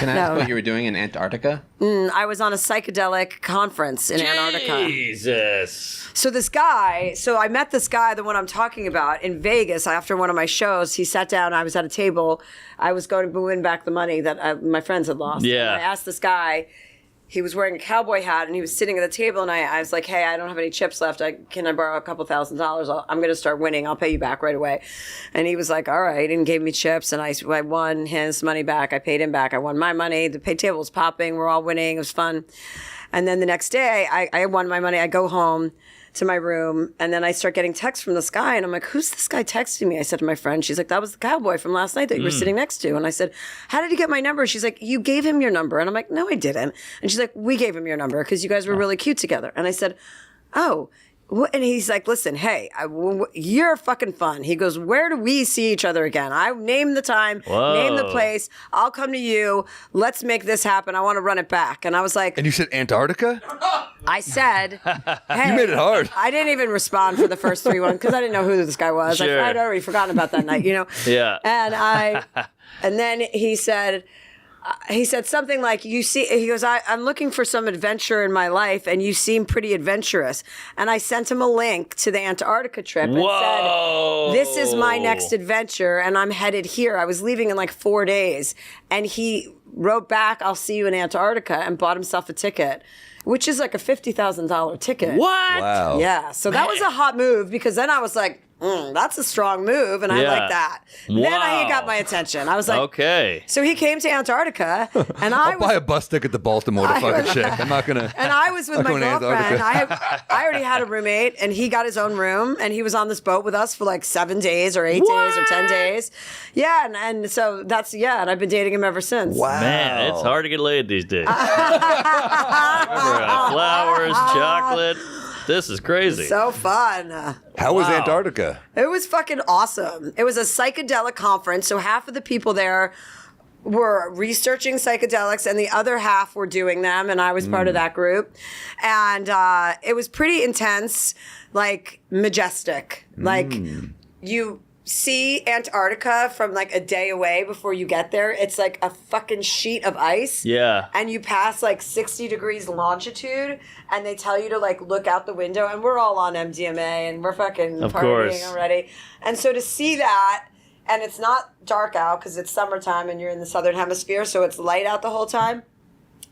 Can I ask what you were doing in Antarctica? I was on a psychedelic conference in Antarctica. Jesus. So I met this guy, the one I'm talking about, in Vegas after one of my shows. He sat down. I was at a table. I was going to win back the money that my friends had lost. Yeah. And I asked this guy. He was wearing a cowboy hat, and he was sitting at the table, and I was like, hey, I don't have any chips left. Can I borrow a couple $1,000s? I'm going to start winning. I'll pay you back right away. And he was like, all right, and gave me chips, and I won his money back. I paid him back. I won my money. The pay table was popping. We're all winning. It was fun. And then the next day, I won my money. I go home to my room, and then I start getting texts from this guy, and I'm like, who's this guy texting me? I said to my friend, she's like, that was the cowboy from last night that you were sitting next to. And I said, how did he get my number? She's like, you gave him your number. And I'm like, no, I didn't. And she's like, we gave him your number because you guys were really cute together. And I said, oh. And he's like, listen, hey, you're fucking fun. He goes, where do we see each other again? I name the time, name the place. I'll come to you. Let's make this happen. I want to run it back. And I was like... And you said Antarctica? I said, hey. You made it hard. I didn't even respond for the first 3 ones because I didn't know who this guy was. Sure. I'd already forgotten about that night, you know? Yeah. And then he said something like, he goes, I'm looking for some adventure in my life, and you seem pretty adventurous. And I sent him a link to the Antarctica trip and said, this is my next adventure, and I'm headed here. I was leaving in like 4 days. And he wrote back, I'll see you in Antarctica, and bought himself a ticket, which is like a $50,000 ticket. What? Wow. Yeah. So that was a hot move, because then I was like, that's a strong move, and I like that. Wow. Then he got my attention. I was like, okay. So he came to Antarctica, and I'll buy a bus ticket to Baltimore to fucking check. I'm not gonna. And I was with my girlfriend. I already had a roommate, and he got his own room, and he was on this boat with us for like 7 days or 8 days or 10 days. Yeah, and so that's and I've been dating him ever since. Wow. Man, it's hard to get laid these days. Remember, flowers, chocolate. This is crazy. So fun. How was Antarctica? It was fucking awesome. It was a psychedelic conference, so half of the people there were researching psychedelics, and the other half were doing them, and I was part of that group. And it was pretty intense, like majestic. Like you see Antarctica from like a day away before you get there. It's like a fucking sheet of ice. Yeah. And you pass like 60 degrees longitude, and they tell you to like look out the window, and we're all on MDMA, and we're fucking partying already. And so to see that, and it's not dark out because it's summertime and you're in the southern hemisphere, so it's light out the whole time,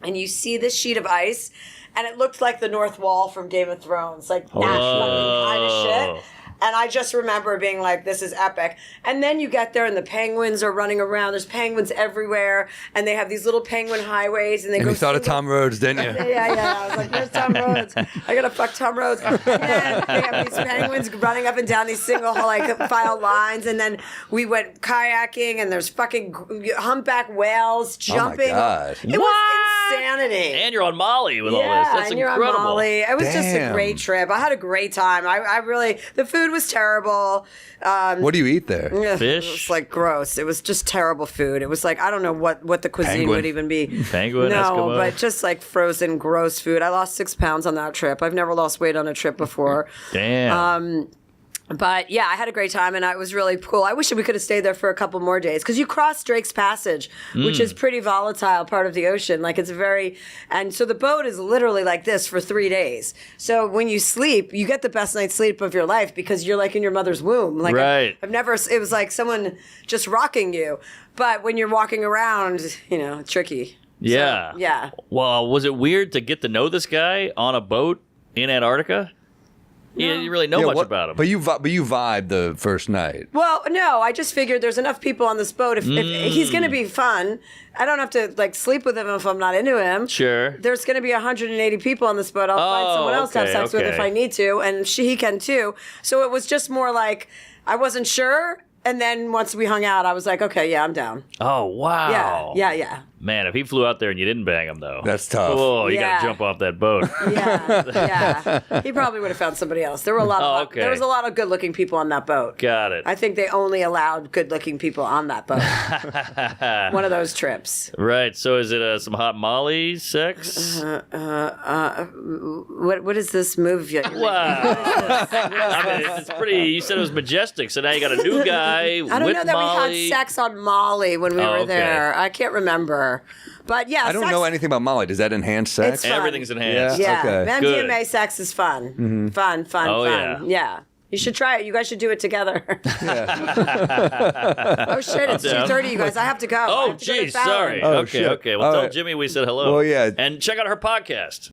and you see this sheet of ice, and it looked like the North Wall from Game of Thrones, like that fucking kind of shit. And I just remember being like, this is epic. And then you get there, and the penguins are running around. There's penguins everywhere, and they have these little penguin highways. And You thought of Tom Rhodes, didn't you? Yeah. I was like, there's Tom Rhodes. I gotta fuck Tom Rhodes. And then they have these penguins running up and down these single like file lines. And then we went kayaking, and there's fucking humpback whales jumping. Oh my God. It was insanity. And you're on Molly with all this. That's and incredible. You're on Molly. It was just a Damn. great trip. I had a great time. I really, the food was terrible. What do you eat there? Fish? It was like gross. It was just terrible food. It was like, I don't know what the cuisine Penguin. would even be. Penguin, No, Eskimo. but just like frozen gross food. I lost 6 pounds on that trip. I've never lost weight on a trip before. Damn. But yeah, I had a great time, and it was really cool. I wish we could have stayed there for a couple more days, because you cross Drake's Passage, which is pretty volatile part of the ocean. Like and so the boat is literally like this for 3 days. So when you sleep, you get the best night's sleep of your life, because you're like in your mother's womb. Like Right. I've never, it was like someone just rocking you. But when you're walking around, tricky. Yeah. So, yeah. Well, was it weird to get to know this guy on a boat in Antarctica? You didn't really know much about him. But you vibed the first night. Well, no, I just figured there's enough people on this boat. If he's going to be fun, I don't have to like sleep with him if I'm not into him. Sure. There's going to be 180 people on this boat. I'll find someone else to have sex with if I need to, and he can too. So it was just more like I wasn't sure. And then once we hung out, I was like, okay, yeah, I'm down. Oh, wow. Yeah. Man, if he flew out there and you didn't bang him, though. That's tough. Oh, you got Yeah. to jump off that boat. Yeah. He probably would have found somebody else. There were a lot okay. There was a lot of good-looking people on that boat. Got it. I think they only allowed good-looking people on that boat. One of those trips. Right. So is it some hot Molly sex? What is this move? Wow. I mean, it's pretty. You said it was majestic, so now you got a new guy guy with I don't know that Molly. we had sex on Molly when we were okay. there. I can't remember. But yeah, I don't sex, know anything about Molly. Does that enhance sex? It's fun. Everything's enhanced. Yeah. Yeah, Okay. Good. MDMA sex is fun. Fun, Oh, fun. Yeah. You should try it. You guys should do it together. Oh shit! It's down. 2:30, you guys. I have to go. I Oh, have to go to geez, Fallon. sorry. Oh, okay, shit. okay. Well, All tell right. Jimmy we said hello. Well, yeah. And check out her podcast.